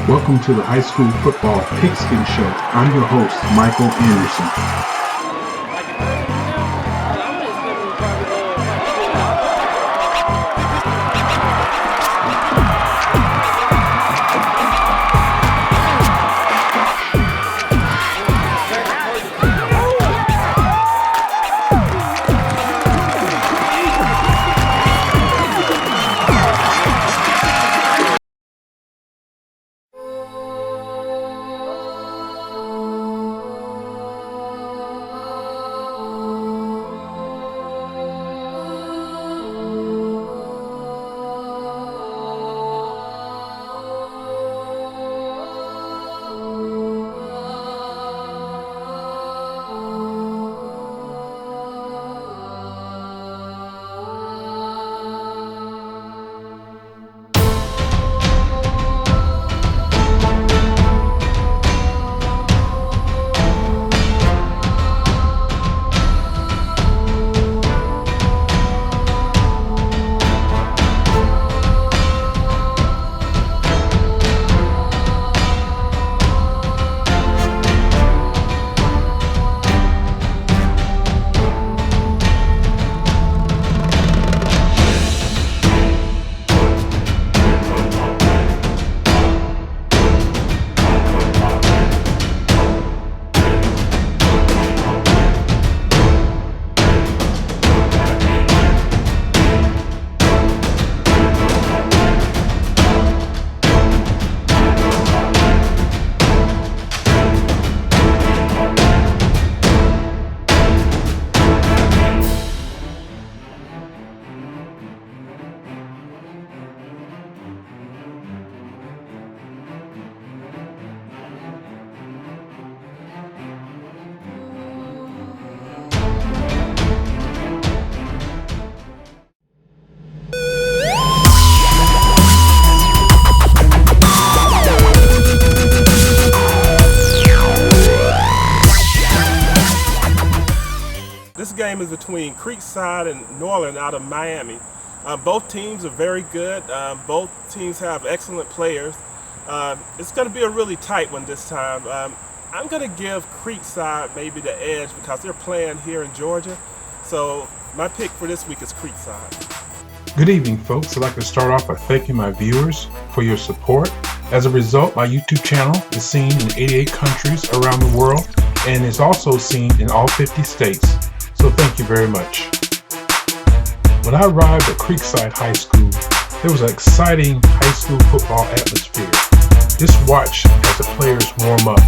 Welcome to the High School Football Pigskin Show. I'm your host, Michael Anderson. This game is between Creekside and Norland out of Miami. Both teams are very good. Both teams have excellent players. It's going to be a really tight one this time. I'm going to give Creekside maybe the edge because they're playing here in Georgia. So my pick for this week is Creekside. Good evening, folks. I'd like to start off by thanking my viewers for your support. As a result, my YouTube channel is seen in 88 countries around the world and is also seen in all 50 states. So thank you very much. When I arrived at Creekside High School, there was an exciting high school football atmosphere. Just watch as the players warm up.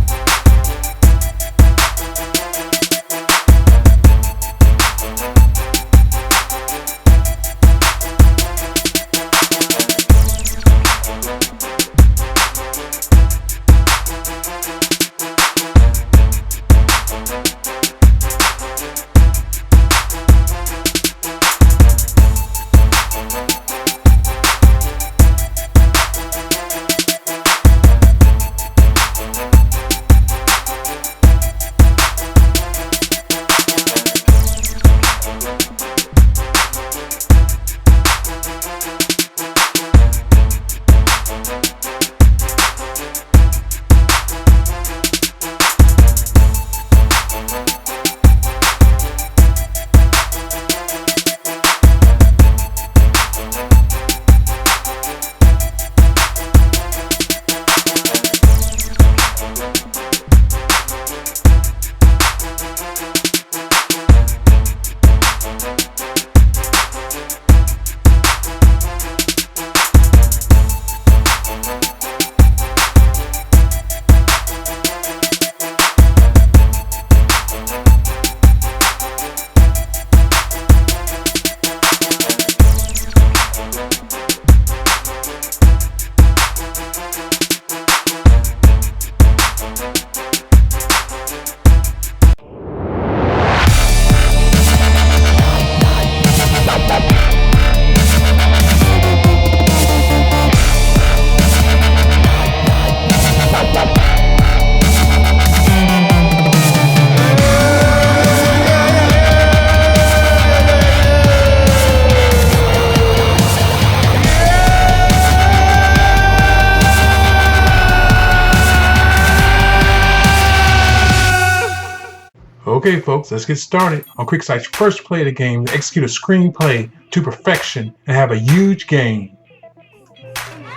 Okay folks, let's get started. On Creekside's first play of the game, they execute a screenplay to perfection and have a huge game.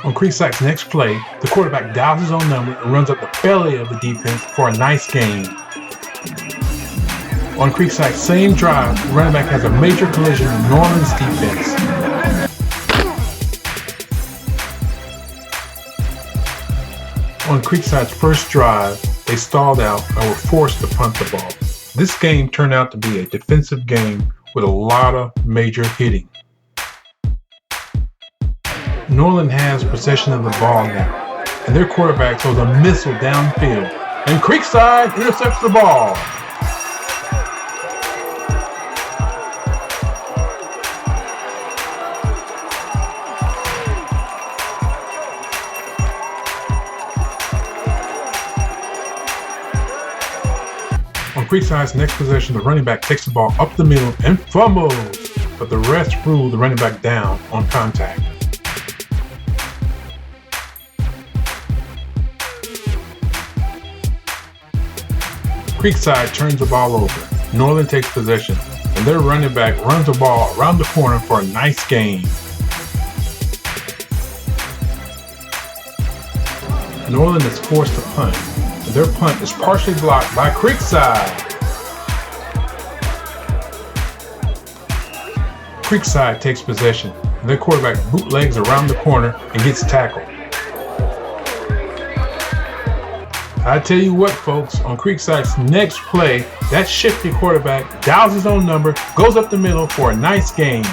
On Creekside's next play, the quarterback dials his own number and runs up the belly of the defense for a nice gain. On Creekside's same drive, the running back has a major collision with Norland's defense. On Creekside's first drive, they stalled out and were forced to punt the ball. This game turned out to be a defensive game with a lot of major hitting. Norland has possession of the ball now, and their quarterback throws a missile downfield, and Creekside intercepts the ball. On Creekside's next possession, the running back takes the ball up the middle and fumbles, but the refs ruled the running back down on contact. Creekside turns the ball over. Norland takes possession, and their running back runs the ball around the corner for a nice gain. Norland is forced to punt, and their punt is partially blocked by Creekside. Creekside takes possession, and their quarterback bootlegs around the corner and gets tackled. I tell you what folks, on Creekside's next play, that shifty quarterback dials his own number, goes up the middle for a nice gain.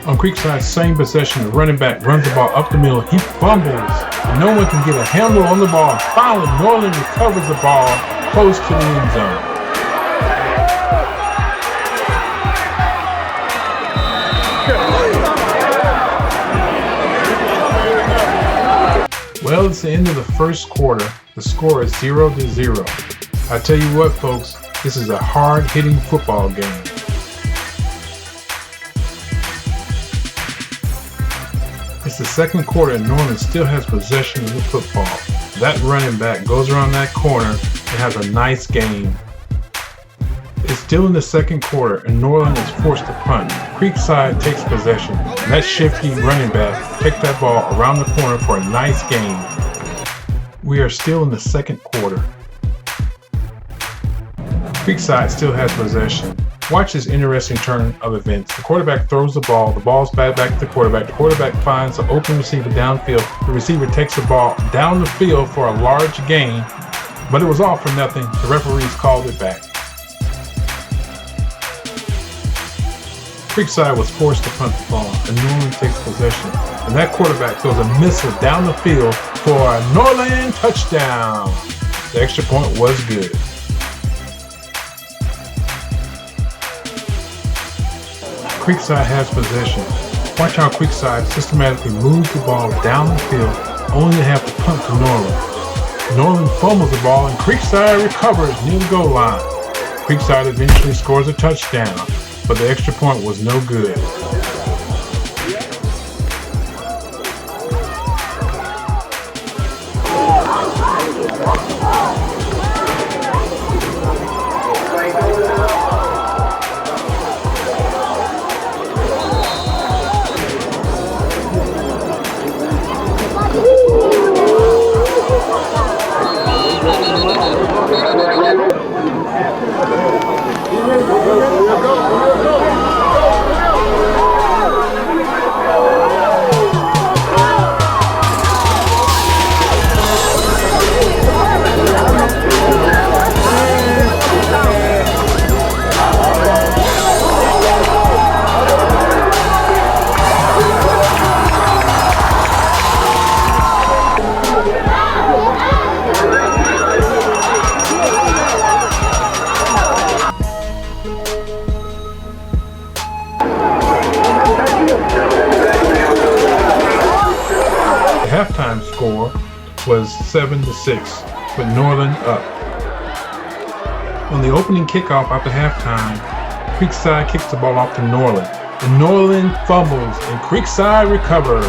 On Creekside's same possession, the running back runs the ball up the middle, he fumbles, and no one can get a handle on the ball. Finally, Norland recovers the ball close to the end zone. Well, it's the end of the first quarter. The score is 0-0. I tell you what, folks, this is a hard-hitting football game. It's the second quarter and Norland still has possession of the football. That running back goes around that corner and has a nice gain. It's still in the second quarter and Norland is forced to punt. Creekside takes possession, and that shifty running back takes that ball around the corner for a nice gain. We are still in the second quarter. Creekside still has possession. Watch this interesting turn of events. The quarterback throws the ball's batted back to the quarterback finds an open receiver downfield, the receiver takes the ball down the field for a large gain, but it was all for nothing, the referees called it back. Creekside was forced to punt the ball, and Norland takes possession, and that quarterback throws a missile down the field for a Norland touchdown. The extra point was good. Creekside has possession. Watch how Creekside systematically moves the ball down the field, only to have to punt to Norland. Norland fumbles the ball, and Creekside recovers near the goal line. Creekside eventually scores a touchdown, but the extra point was no good. Halftime score was 7-6, with Norland up. On the opening kickoff after halftime, Creekside kicks the ball off to Norland, and Norland fumbles, and Creekside recovers.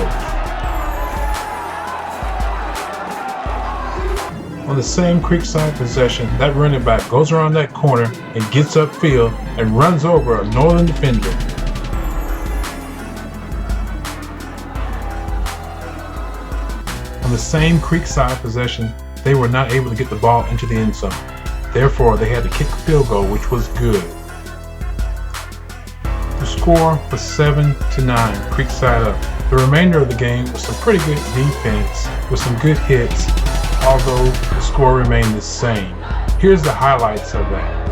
On On the same Creekside possession, that running back goes around that corner and gets upfield and runs over a Norland defender. On the same Creekside possession, they were not able to get the ball into the end zone. Therefore, they had to kick a field goal, which was good. The score was 7-9, Creekside up. The remainder of the game was some pretty good defense with some good hits, although the score remained the same. Here's the highlights of that.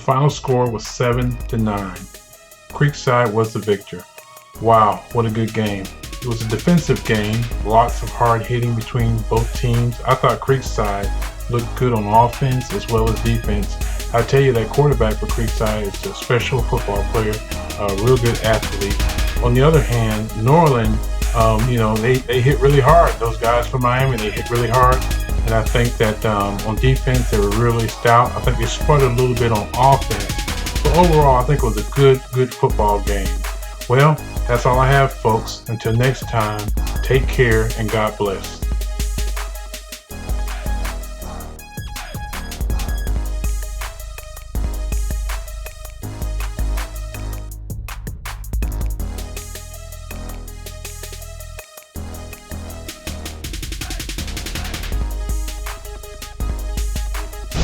final score was 7-9. Creekside was the victor. Wow, what a good game. It was a defensive game, lots of hard hitting between both teams. I thought Creekside looked good on offense as well as defense. I tell you, that quarterback for Creekside is a special football player, a real good athlete. On the other hand, Norland, they hit really hard. Those guys from Miami, they hit really hard. And I think that on defense, they were really stout. I think they sputtered a little bit on offense. But overall, I think it was a good football game. Well, that's all I have, folks. Until next time, take care and God bless.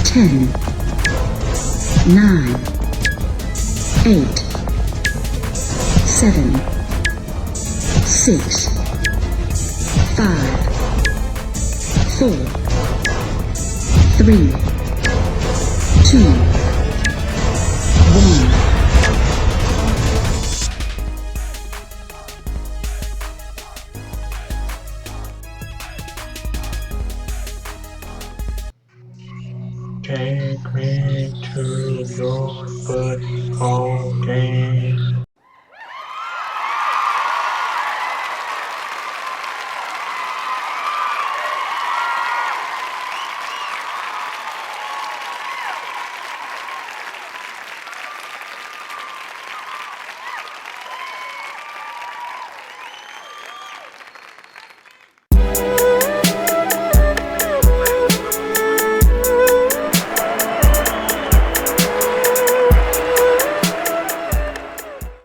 Ten, 9, 8, 7, 6, 5, 4, 3, 2, 1. Take me to your football game.